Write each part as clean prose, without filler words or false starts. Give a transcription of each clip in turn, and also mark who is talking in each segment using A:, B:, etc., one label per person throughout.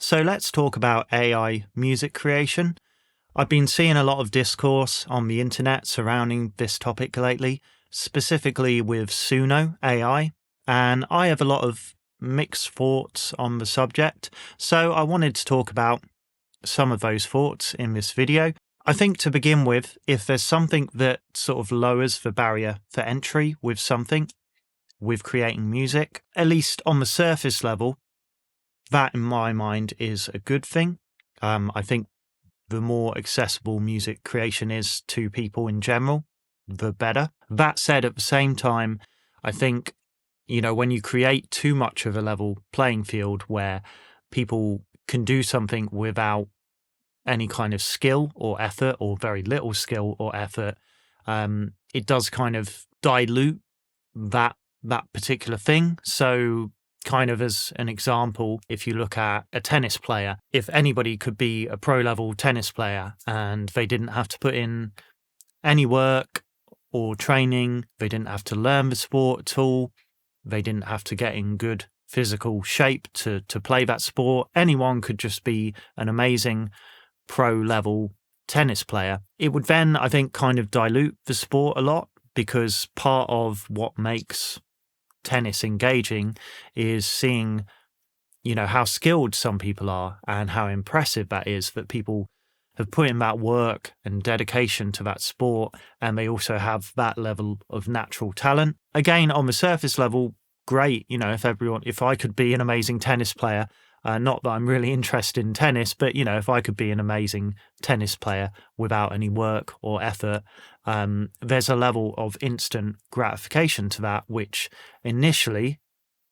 A: So let's talk about AI music creation. I've been seeing a lot of discourse on the internet surrounding this topic lately, specifically with Suno AI, and I have a lot of mixed thoughts on the subject, so I wanted to talk about some of those thoughts in this video. I think to begin with, if there's something that sort of lowers the barrier for entry with creating music, at least on the surface level, that in my mind is a good thing. I think the more accessible music creation is to people in general, the better. That said, at the same time, I think, when you create too much of a level playing field where people can do something without any kind of skill or effort, or very little skill or effort, it does kind of dilute that particular thing. So kind of as an example, if you look at a tennis player, if anybody could be a pro level tennis player and they didn't have to put in any work or training, they didn't have to learn the sport at all, they didn't have to get in good physical shape to play that sport, anyone could just be an amazing pro level tennis player. It would then, I think, kind of dilute the sport a lot, because part of what makes tennis engaging is seeing, how skilled some people are and how impressive that is, that people have put in that work and dedication to that sport, and they also have that level of natural talent. Again, on the surface level, great, if I could be an amazing tennis player, not that I'm really interested in tennis, but, if I could be an amazing tennis player without any work or effort, there's a level of instant gratification to that, which initially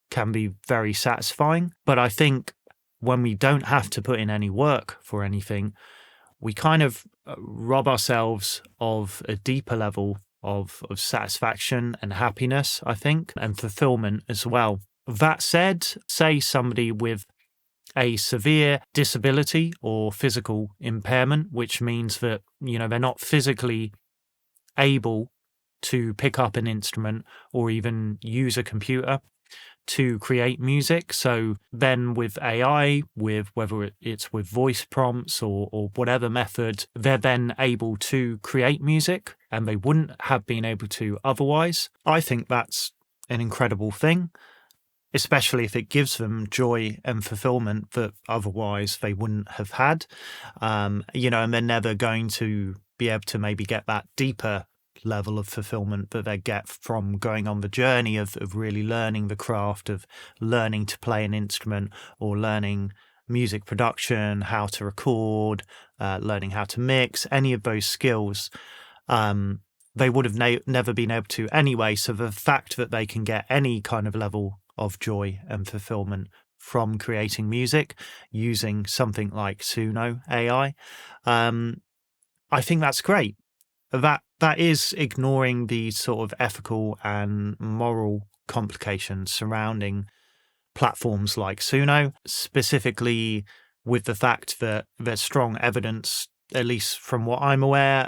A: can be very satisfying. But I think when we don't have to put in any work for anything, we kind of rob ourselves of a deeper level of satisfaction and happiness, I think, and fulfillment as well. That said, say somebody with a severe disability or physical impairment, which means that, they're not physically able to pick up an instrument or even use a computer to create music. So then with AI, with whether it's with voice prompts or whatever method, they're then able to create music and they wouldn't have been able to otherwise. I think that's an incredible thing, especially if it gives them joy and fulfillment that otherwise they wouldn't have had. And they're never going to be able to maybe get that deeper level of fulfillment that they get from going on the journey of really learning the craft of learning to play an instrument or learning music production, how to record, learning how to mix, any of those skills. They would have never been able to anyway. So the fact that they can get any kind of level of joy and fulfillment from creating music using something like Suno AI, I think that's great. That is ignoring the sort of ethical and moral complications surrounding platforms like Suno, specifically with the fact that there's strong evidence, at least from what I'm aware.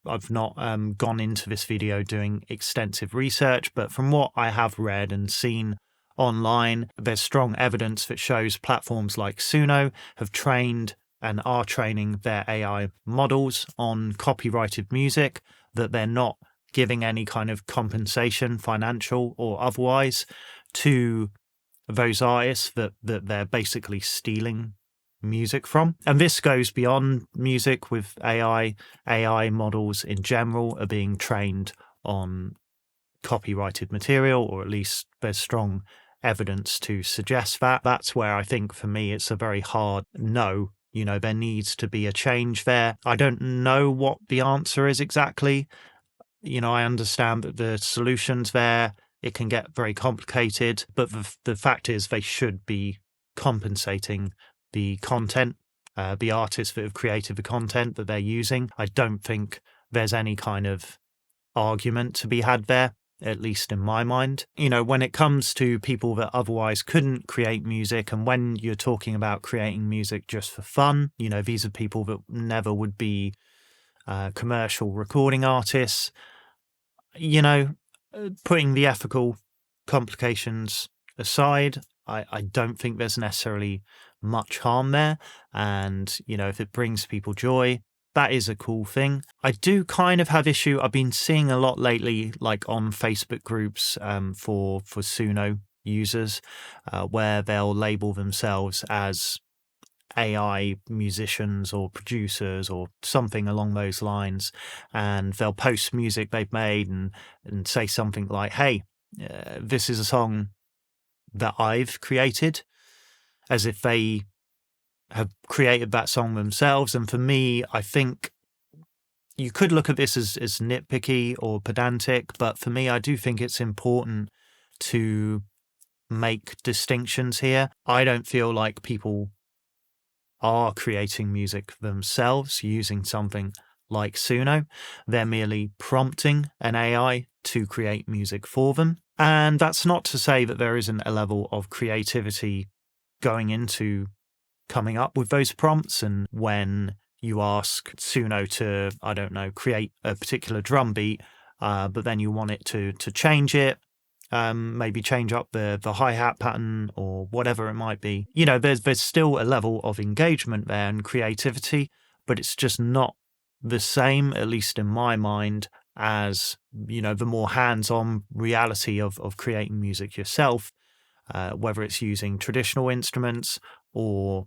A: I've not gone into this video doing extensive research, but from what I have read and seen online, there's strong evidence that shows platforms like Suno have trained and are training their AI models on copyrighted music, that they're not giving any kind of compensation, financial or otherwise, to those artists that they're basically stealing music from. And this goes beyond music with AI. AI models in general are being trained on copyrighted material, or at least there's strong evidence to suggest that. That's where I think for me it's a very hard no. There needs to be a change there. I don't know what the answer is exactly. I understand that the solution's there. It can get very complicated, but the fact is they should be compensating the content, the artists that have created the content that they're using. I don't think there's any kind of argument to be had there, at least in my mind. When it comes to people that otherwise couldn't create music, and when you're talking about creating music just for fun, these are people that never would be commercial recording artists. Putting the ethical complications aside, I don't think there's necessarily much harm there. And, if it brings people joy, that is a cool thing. I do kind of have issue. I've been seeing a lot lately, like on Facebook groups for Suno users, where they'll label themselves as AI musicians or producers or something along those lines, and they'll post music they've made and say something like, "Hey, this is a song that I've created," as if they have created that song themselves. And for me, I think you could look at this as nitpicky or pedantic, but for me, I do think it's important to make distinctions here. I don't feel like people are creating music themselves using something like Suno. They're merely prompting an AI to create music for them. And that's not to say that there isn't a level of creativity going into coming up with those prompts. And when you ask Suno to, I don't know, create a particular drum beat, but then you want it to change it, maybe change up the hi-hat pattern or whatever it might be. There's still a level of engagement there and creativity, but it's just not the same, at least in my mind, as, the more hands-on reality of creating music yourself, whether it's using traditional instruments or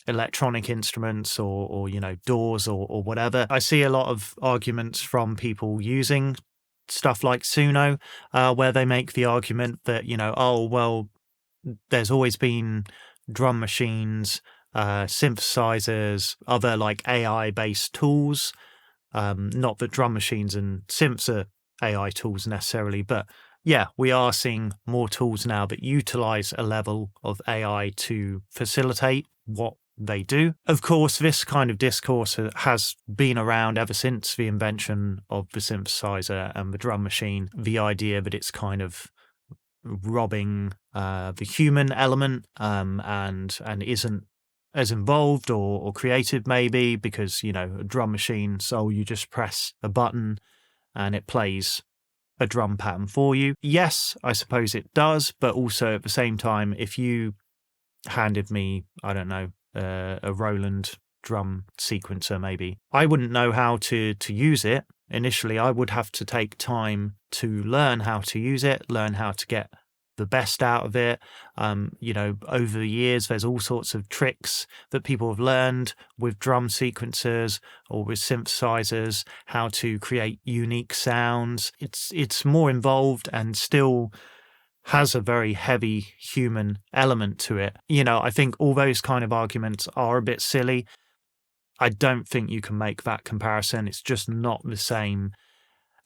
A: electronic instruments or DAWs or whatever. I see a lot of arguments from people using stuff like Suno, where they make the argument that, oh, well, there's always been drum machines, synthesizers, other like AI-based tools. Not that drum machines and synths are AI tools necessarily, but yeah, we are seeing more tools now that utilize a level of AI to facilitate what they do. Of course, this kind of discourse has been around ever since the invention of the synthesizer and the drum machine. The idea that it's kind of robbing the human element and isn't as involved or creative, maybe, because, a drum machine, so you just press a button and it plays a drum pattern for you. Yes, I suppose it does, but also at the same time, if you handed me, I don't know, a Roland drum sequencer, maybe, I wouldn't know how to use it. Initially, I would have to take time to learn how to use it, learn how to get the best out of it. Over the years, there's all sorts of tricks that people have learned with drum sequencers or with synthesizers, how to create unique sounds. It's more involved and still has a very heavy human element to it. I think all those kind of arguments are a bit silly. I don't think you can make that comparison. It's just not the same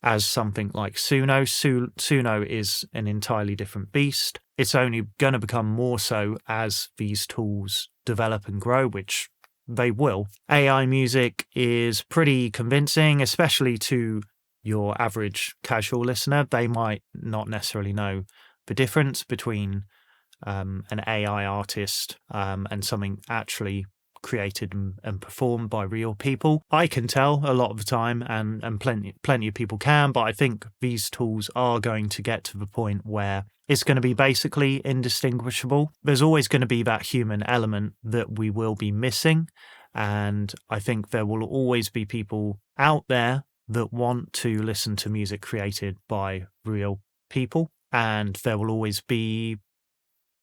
A: as something like Suno. Suno is an entirely different beast. It's only going to become more so as these tools develop and grow, which they will. AI music is pretty convincing, especially to your average casual listener. They might not necessarily know the difference between an AI artist and something actually created and performed by real people. I can tell a lot of the time, and plenty of people can, but I think these tools are going to get to the point where it's going to be basically indistinguishable. There's always going to be that human element that we will be missing, and I think there will always be people out there that want to listen to music created by real people, and there will always be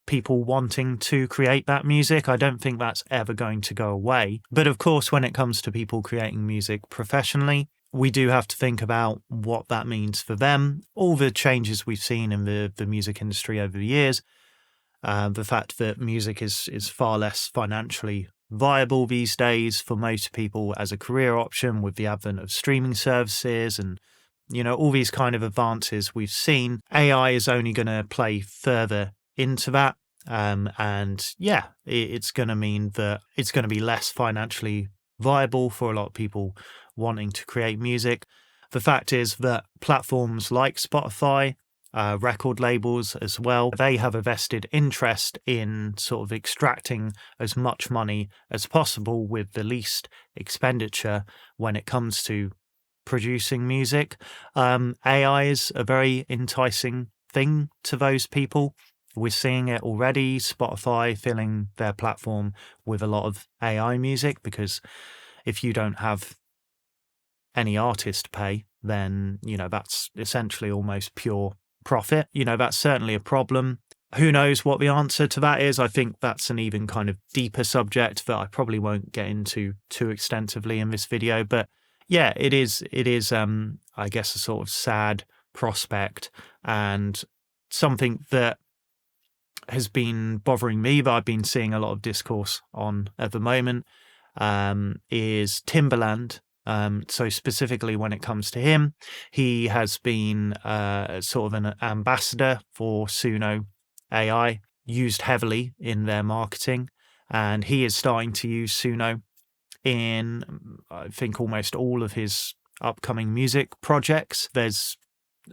A: people wanting to create that music. I don't think that's ever going to go away. But of course, when it comes to people creating music professionally, we do have to think about what that means for them. All the changes we've seen in the music industry over the years, the fact that music is far less financially viable these days for most people as a career option with the advent of streaming services and all these kind of advances we've seen. AI is only going to play further into that. It's going to mean that it's going to be less financially viable for a lot of people wanting to create music. The fact is that platforms like Spotify, record labels as well, they have a vested interest in sort of extracting as much money as possible with the least expenditure when it comes to producing music. AI is a very enticing thing to those people. We're seeing it already, Spotify filling their platform with a lot of AI music, because if you don't have any artist to pay, then, that's essentially almost pure profit. That's certainly a problem. Who knows what the answer to that is? I think that's an even kind of deeper subject that I probably won't get into too extensively in this video. But yeah, it is, I guess, a sort of sad prospect, and something that has been bothering me, that I've been seeing a lot of discourse on at the moment, is Timbaland. So specifically when it comes to him, he has been sort of an ambassador for Suno AI, used heavily in their marketing, and he is starting to use Suno in, I think, almost all of his upcoming music projects. There's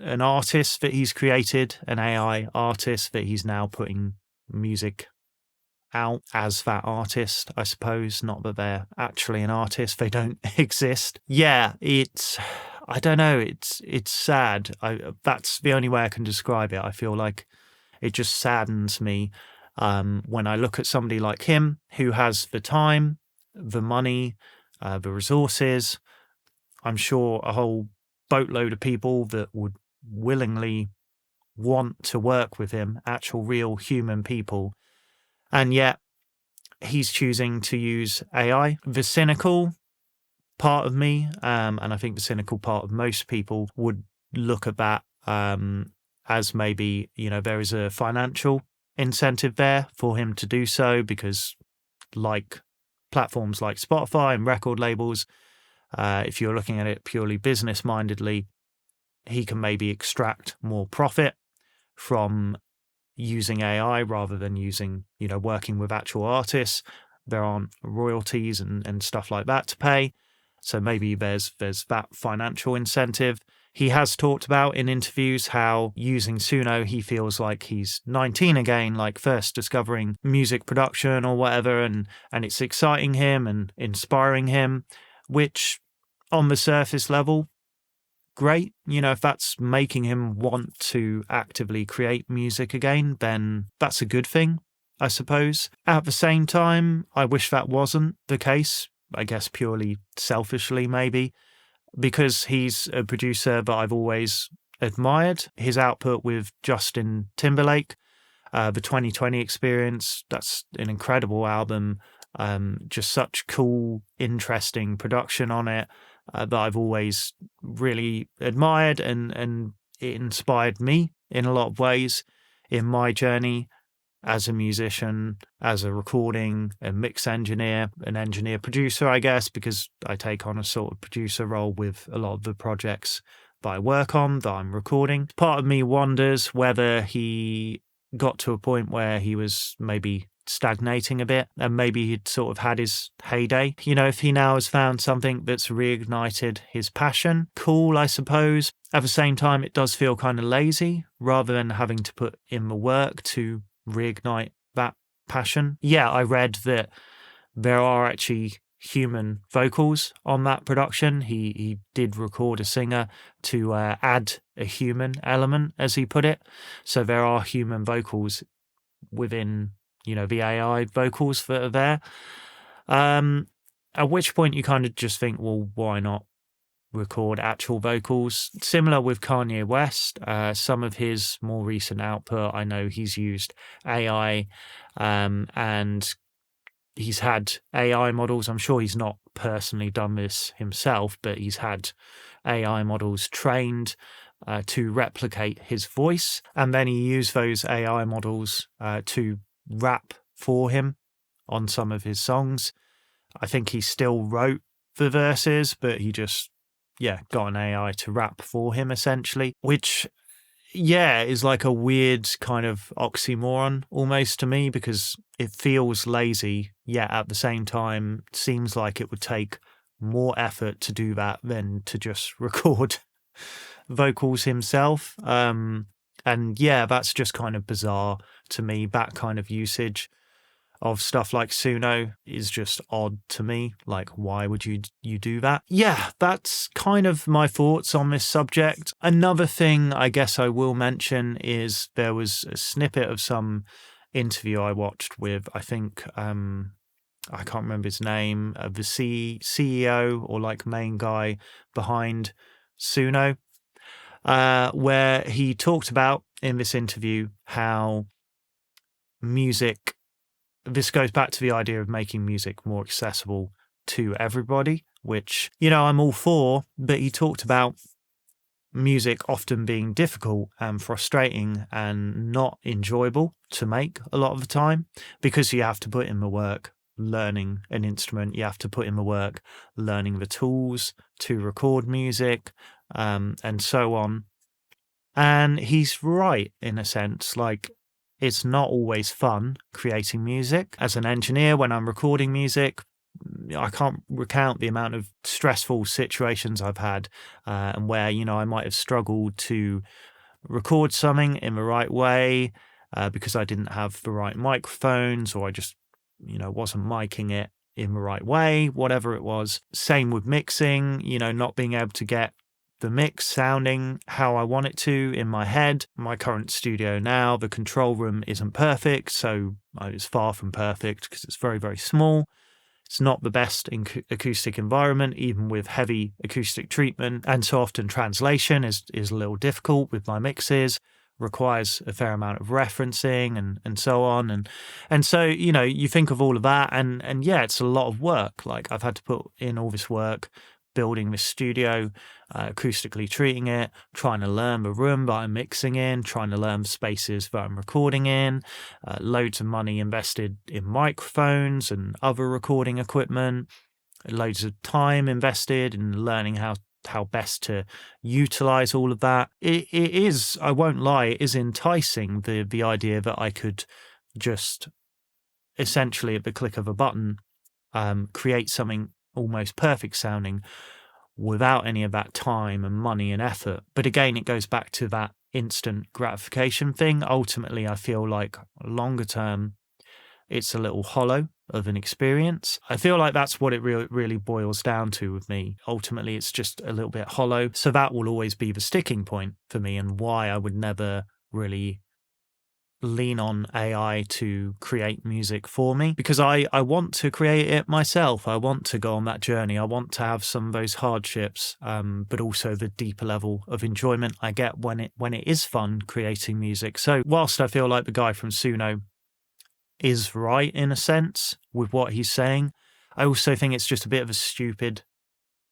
A: an artist that he's created, an AI artist, that he's now putting music out as that artist, I suppose. Not that they're actually an artist, they don't exist. Yeah, I don't know, it's sad. That's the only way I can describe it. I feel like it just saddens me when I look at somebody like him, who has the time, the money, the resources. I'm sure a whole boatload of people that would willingly want to work with him, actual real human people, and yet he's choosing to use AI. The cynical part of me, and I think the cynical part of most people, would look at that as maybe, there is a financial incentive there for him to do so, because like platforms like Spotify and record labels, if you're looking at it purely business mindedly, he can maybe extract more profit from using AI rather than using, working with actual artists. There aren't royalties and stuff like that to pay. So maybe there's that financial incentive. He has talked about in interviews how using Suno, he feels like he's 19 again, like first discovering music production or whatever, and it's exciting him and inspiring him, which on the surface level, great. If that's making him want to actively create music again, then that's a good thing, I suppose. At the same time, I wish that wasn't the case, I guess purely selfishly maybe, because he's a producer that I've always admired. His output with Justin Timberlake, the 2020 Experience, that's an incredible album. Just such cool, interesting production on it that I've always really admired, and it inspired me in a lot of ways in my journey as a musician, as a recording and mix engineer, an engineer producer, I guess, because I take on a sort of producer role with a lot of the projects that I work on, that I'm recording. Part of me wonders whether he got to a point where he was maybe stagnating a bit, and maybe he'd sort of had his heyday. If he now has found something that's reignited his passion, cool, I suppose. At the same time, it does feel kind of lazy, rather than having to put in the work to reignite that passion. Yeah, I read that there are actually human vocals on that production. He did record a singer to add a human element, as he put it. So there are human vocals within, the AI vocals that are there. At which point you kind of just think, well, why not record actual vocals? Similar with Kanye West. Some of his more recent output, I know he's used AI, and he's had AI models. I'm sure he's not personally done this himself, but he's had AI models trained to replicate his voice, and then he used those AI models to rap for him on some of his songs. I think he still wrote the verses, but he just, got an AI to rap for him, essentially, which, is like a weird kind of oxymoron almost to me, because it feels lazy, yet at the same time seems like it would take more effort to do that than to just record vocals himself. And that's just kind of bizarre to me, that kind of usage. of stuff like Suno is just odd to me. Like, why would you do that? Yeah, that's kind of my thoughts on this subject. Another thing I guess I will mention is there was a snippet of some interview I watched with, I think, I can't remember his name, the CEO or like main guy behind Suno, where he talked about in this interview how music, this goes back to the idea of making music more accessible to everybody, which, I'm all for, but he talked about music often being difficult and frustrating and not enjoyable to make a lot of the time because you have to put in the work learning an instrument, you have to put in the work learning the tools to record music, and so on. And he's right in a sense, like, it's not always fun creating music. As an engineer, when I'm recording music, I can't recount the amount of stressful situations I've had, and where, I might have struggled to record something in the right way because I didn't have the right microphones, or I just, wasn't miking it in the right way, whatever it was. Same with mixing, not being able to get the mix sounding how I want it to in my head. My current studio now, the control room isn't perfect, so it's far from perfect because it's very, very small. It's not the best acoustic environment, even with heavy acoustic treatment, and so often translation is a little difficult with my mixes, requires a fair amount of referencing and so on. And so, you think of all of that, and yeah, it's a lot of work. Like, I've had to put in all this work building this studio, acoustically treating it, trying to learn the room that I'm mixing in, trying to learn the spaces that I'm recording in, loads of money invested in microphones and other recording equipment, loads of time invested in learning how best to utilize all of that. It is, I won't lie, it is enticing, the idea that I could just essentially at the click of a button create something almost perfect sounding without any of that time and money and effort. But again, it goes back to that instant gratification thing. Ultimately, I feel like longer term, it's a little hollow of an experience. I feel like that's what it really boils down to with me. Ultimately, it's just a little bit hollow. So that will always be the sticking point for me, and why I would never really lean on AI to create music for me, because I want to create it myself. I want to go on that journey. I want to have some of those hardships, but also the deeper level of enjoyment I get when it is fun creating music. So whilst I feel like the guy from Suno is right in a sense with what he's saying, I also think it's just a bit of a stupid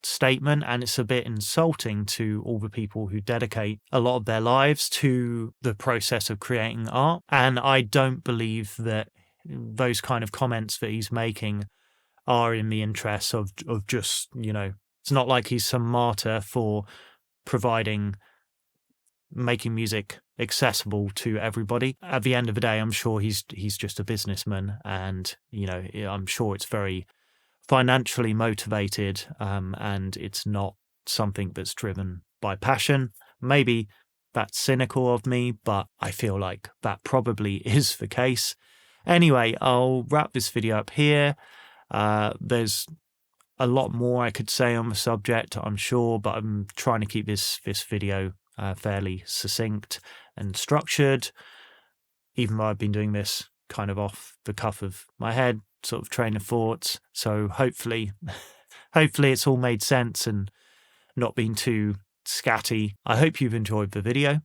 A: statement, and it's a bit insulting to all the people who dedicate a lot of their lives to the process of creating art. And I don't believe that those kind of comments that he's making are in the interests of just, it's not like he's some martyr for making music accessible to everybody. At the end of the day, I'm sure he's just a businessman, and I'm sure it's very financially motivated, and it's not something that's driven by passion. Maybe that's cynical of me, but I feel like that probably is the case. Anyway, I'll wrap this video up here. There's a lot more I could say on the subject, I'm sure, but I'm trying to keep this video fairly succinct and structured, even though I've been doing this kind of off the cuff of my head, sort of train of thoughts. So hopefully it's all made sense and not been too scatty. I hope you've enjoyed the video.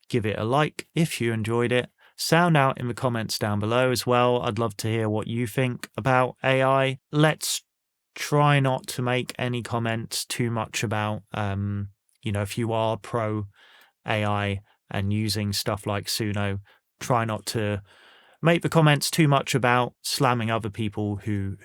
A: Give it a like if you enjoyed it. Sound out in the comments down below as well. I'd love to hear what you think about AI. Let's try not to make any comments too much about, if you are pro AI and using stuff like Suno, try not to make the comments too much about slamming other people who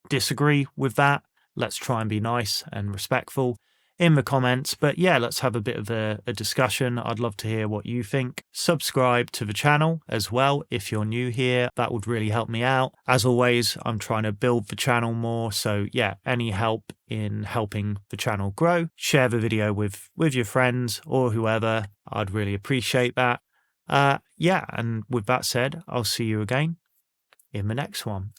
A: disagree with that. Let's try and be nice and respectful in the comments. But yeah, let's have a bit of a discussion. I'd love to hear what you think. Subscribe to the channel as well if you're new here. That would really help me out. As always, I'm trying to build the channel more. So yeah, any help in helping the channel grow, share the video with your friends or whoever. I'd really appreciate that. Yeah, and with that said, I'll see you again in the next one.